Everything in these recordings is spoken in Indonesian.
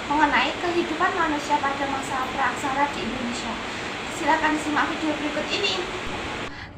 mengenai kehidupan manusia pada masa praksara di Indonesia. Silakan simak video berikut ini.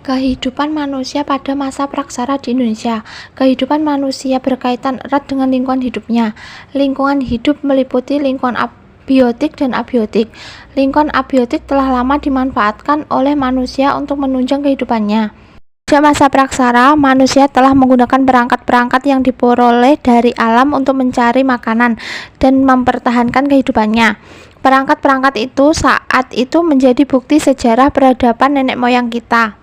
Kehidupan manusia pada masa praksara di Indonesia. Kehidupan manusia berkaitan erat dengan lingkungan hidupnya. Lingkungan hidup meliputi lingkungan biotik dan abiotik. Lingkungan abiotik telah lama dimanfaatkan oleh manusia untuk menunjang kehidupannya. Pada masa praksara, manusia telah menggunakan perangkat-perangkat yang diperoleh dari alam untuk mencari makanan dan mempertahankan kehidupannya. Perangkat-perangkat itu saat itu menjadi bukti sejarah peradaban nenek moyang kita.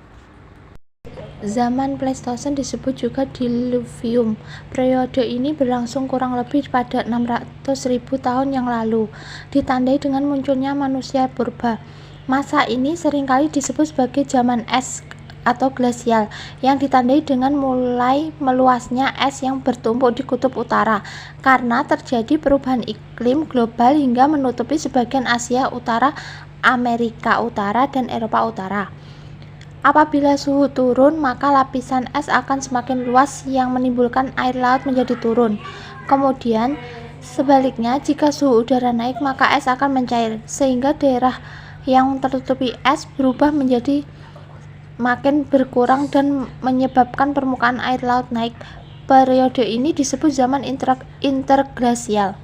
Zaman Pleistosen disebut juga Diluvium. Periode ini berlangsung kurang lebih pada 600.000 tahun yang lalu, ditandai dengan munculnya manusia purba. Masa ini seringkali disebut sebagai zaman es atau glasial, yang ditandai dengan mulai meluasnya es yang bertumpuk di kutub utara karena terjadi perubahan iklim global hingga menutupi sebagian Asia Utara, Amerika Utara, dan Eropa Utara. Apabila suhu turun, maka lapisan es akan semakin luas yang menimbulkan air laut menjadi turun. Kemudian, sebaliknya, jika suhu udara naik, maka es akan mencair, sehingga daerah yang tertutupi es berubah menjadi makin berkurang dan menyebabkan permukaan air laut naik. Periode ini disebut zaman interglasial.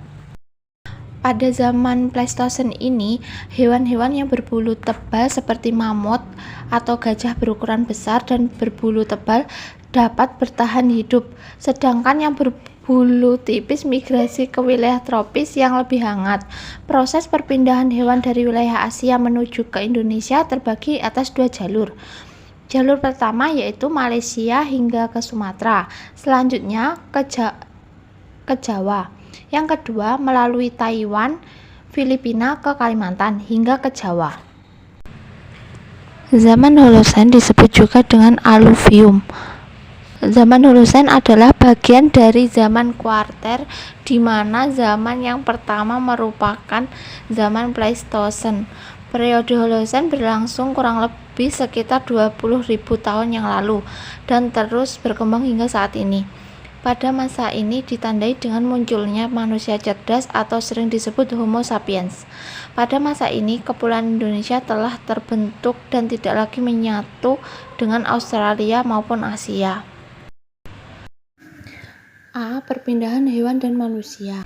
Pada zaman Pleistosen ini, hewan-hewan yang berbulu tebal seperti mamut atau gajah berukuran besar dan berbulu tebal dapat bertahan hidup, sedangkan yang berbulu tipis migrasi ke wilayah tropis yang lebih hangat. Proses perpindahan hewan dari wilayah Asia menuju ke Indonesia terbagi atas dua jalur. Jalur pertama yaitu Malaysia hingga ke Sumatera, selanjutnya ke Jawa. Yang kedua melalui Taiwan, Filipina ke Kalimantan hingga ke Jawa. Zaman Holosen disebut juga dengan Aluvium. Zaman Holosen adalah bagian dari zaman Kuarter, di mana zaman yang pertama merupakan zaman Pleistosen. Periode Holosen berlangsung kurang lebih sekitar 20.000 tahun yang lalu dan terus berkembang hingga saat ini. Pada masa ini ditandai dengan munculnya manusia cerdas atau sering disebut Homo sapiens. Pada masa ini, Kepulauan Indonesia telah terbentuk dan tidak lagi menyatu dengan Australia maupun Asia. A. Perpindahan hewan dan manusia.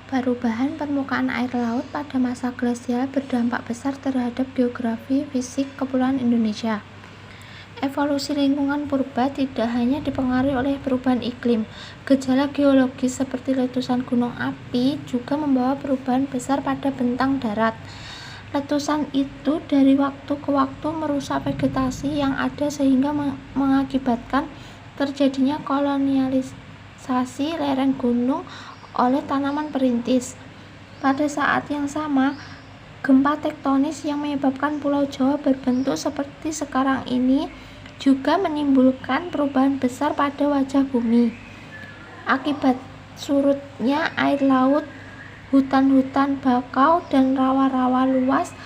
Perubahan permukaan air laut pada masa glasial berdampak besar terhadap geografi fisik Kepulauan Indonesia. Evolusi lingkungan purba tidak hanya dipengaruhi oleh perubahan iklim. Gejala geologis seperti letusan gunung api juga membawa perubahan besar pada bentang darat. Letusan itu dari waktu ke waktu merusak vegetasi yang ada sehingga mengakibatkan terjadinya kolonialisasi lereng gunung oleh tanaman perintis. Pada saat yang sama, gempa tektonis yang menyebabkan Pulau Jawa berbentuk seperti sekarang ini juga menimbulkan perubahan besar pada wajah bumi. Akibat surutnya air laut, hutan-hutan bakau dan rawa-rawa luas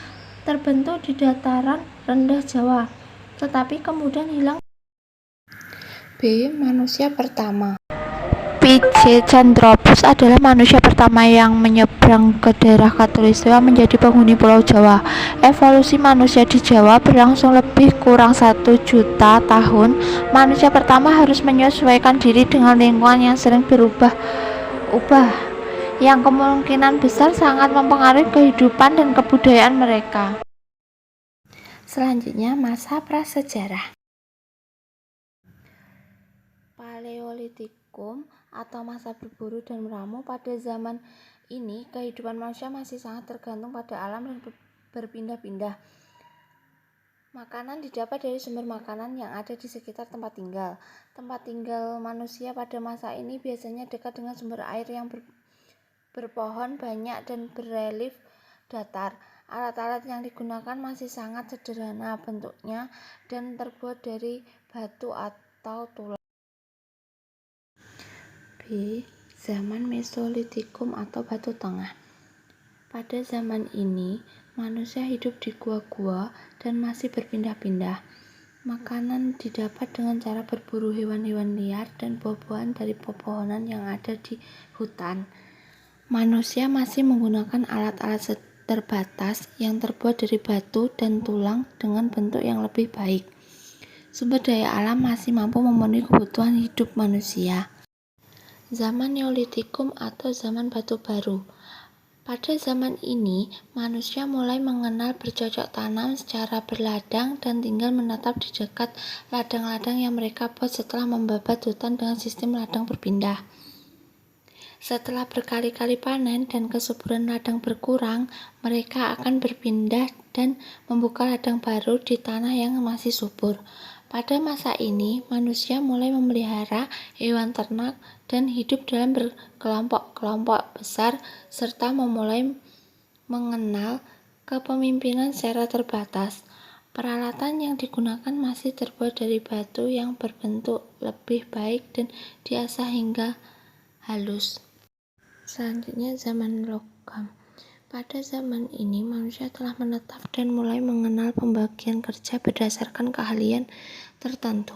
terbentuk di dataran rendah Jawa, tetapi kemudian hilang. B. Manusia pertama. Pithecanthropus adalah manusia pertama yang menyeberang ke daerah Khatulistiwa menjadi penghuni Pulau Jawa. Evolusi manusia di Jawa berlangsung lebih kurang 1 juta tahun. Manusia pertama harus menyesuaikan diri dengan lingkungan yang sering berubah-ubah, yang kemungkinan besar sangat mempengaruhi kehidupan dan kebudayaan mereka. Selanjutnya, masa prasejarah. Paleolitikum atau masa berburu dan meramu. Pada zaman ini kehidupan manusia masih sangat tergantung pada alam dan berpindah-pindah. Makanan didapat dari sumber makanan yang ada di sekitar tempat tinggal. Tempat tinggal manusia pada masa ini biasanya dekat dengan sumber air yang berpohon banyak dan berelief datar. Alat-alat yang digunakan masih sangat sederhana bentuknya dan terbuat dari batu atau tulang. B. Zaman Mesolitikum atau Batu Tengah. Pada zaman ini, manusia hidup di gua-gua dan masih berpindah-pindah. Makanan didapat dengan cara berburu hewan-hewan liar dan buah-buahan dari pepohonan yang ada di hutan. Manusia masih menggunakan alat-alat terbatas yang terbuat dari batu dan tulang dengan bentuk yang lebih baik. Sumber daya alam masih mampu memenuhi kebutuhan hidup manusia. Zaman Neolitikum atau zaman batu baru. Pada zaman ini, manusia mulai mengenal bercocok tanam secara berladang dan tinggal menetap di dekat ladang-ladang yang mereka buat setelah membabat hutan dengan sistem ladang berpindah. Setelah berkali-kali panen dan kesuburan ladang berkurang, mereka akan berpindah dan membuka ladang baru di tanah yang masih subur. Pada masa ini, manusia mulai memelihara hewan ternak dan hidup dalam berkelompok-kelompok besar serta memulai mengenal kepemimpinan secara terbatas. Peralatan yang digunakan masih terbuat dari batu yang berbentuk lebih baik dan diasah hingga halus. Selanjutnya, zaman logam. Pada zaman ini, manusia telah menetap dan mulai mengenal pembagian kerja berdasarkan keahlian tertentu.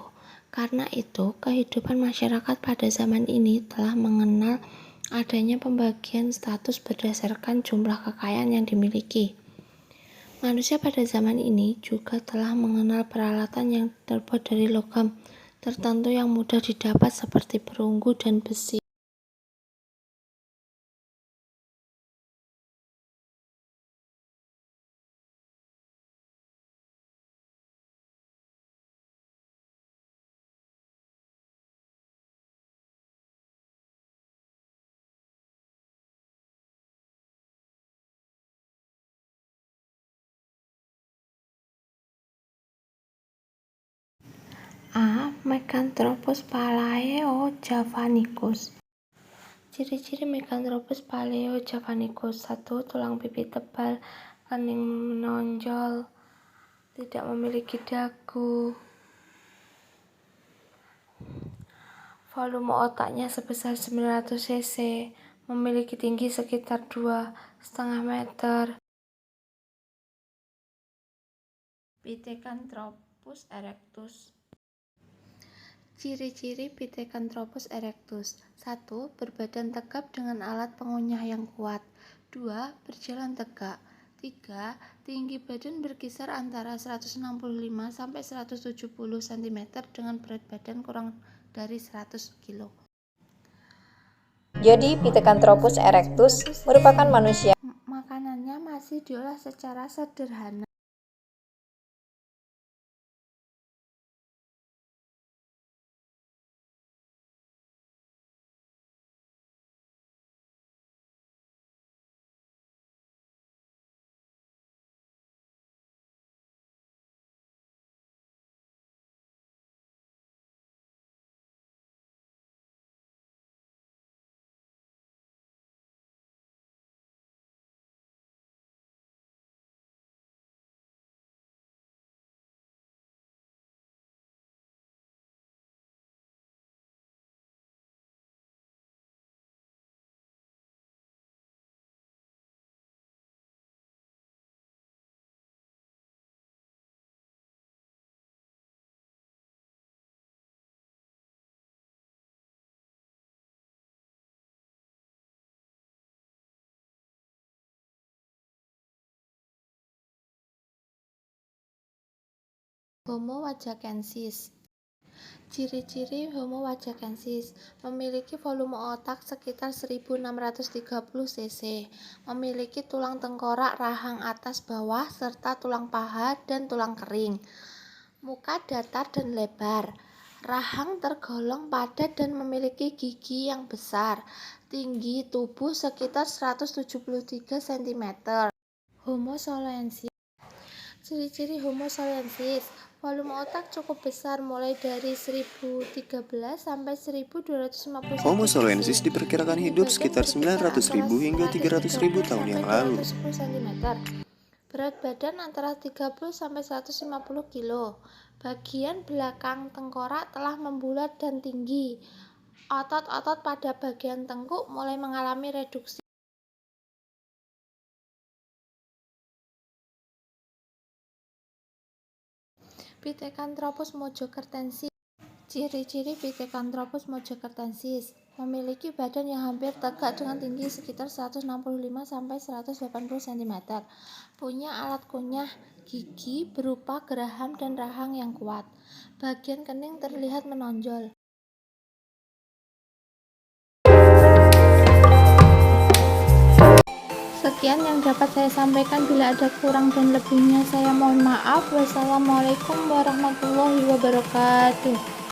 Karena itu, kehidupan masyarakat pada zaman ini telah mengenal adanya pembagian status berdasarkan jumlah kekayaan yang dimiliki. Manusia pada zaman ini juga telah mengenal peralatan yang terbuat dari logam tertentu yang mudah didapat seperti perunggu dan besi. A. Meganthropus palaeo-javanicus. Ciri-ciri Meganthropus palaeo-javanicus: 1. Tulang pipi tebal, kening menonjol, tidak memiliki dagu. Volume otaknya sebesar 900 cc, memiliki tinggi sekitar 2,5 meter. Pithecanthropus erectus. Ciri-ciri Pithecanthropus erectus: 1. Berbadan tegap dengan alat pengunyah yang kuat. 2. Berjalan tegak. 3. Tinggi badan berkisar antara 165 sampai 170 cm dengan berat badan kurang dari 100 kg. Jadi, Pithecanthropus erectus merupakan manusia. Makanannya masih diolah secara sederhana. Homo wajakensis. Ciri-ciri Homo wajakensis: memiliki volume otak sekitar 1630 cc, memiliki tulang tengkorak rahang atas bawah serta tulang paha dan tulang kering, muka datar dan lebar, rahang tergolong padat dan memiliki gigi yang besar, tinggi tubuh sekitar 173 cm. Homo soloensis. Ciri-ciri Homo soloensis: volume otak cukup besar mulai dari 1013 sampai 1250 cm. Homo soloensis diperkirakan hidup sekitar 900.000 hingga 300.000 tahun yang lalu. Berat badan antara 30 sampai 150 kg. Bagian belakang tengkorak telah membulat dan tinggi. Otot-otot pada bagian tengkuk mulai mengalami reduksi. Pithecanthropus mojokertensis. Ciri-ciri Pithecanthropus mojokertensis: Memiliki badan yang hampir tegak dengan tinggi sekitar 165-180 cm. Punya alat kunyah gigi berupa geraham dan rahang yang kuat. Bagian kening terlihat menonjol. Sekian yang dapat saya sampaikan. Bila ada kurang dan lebihnya saya mohon maaf. Wassalamualaikum warahmatullahi wabarakatuh.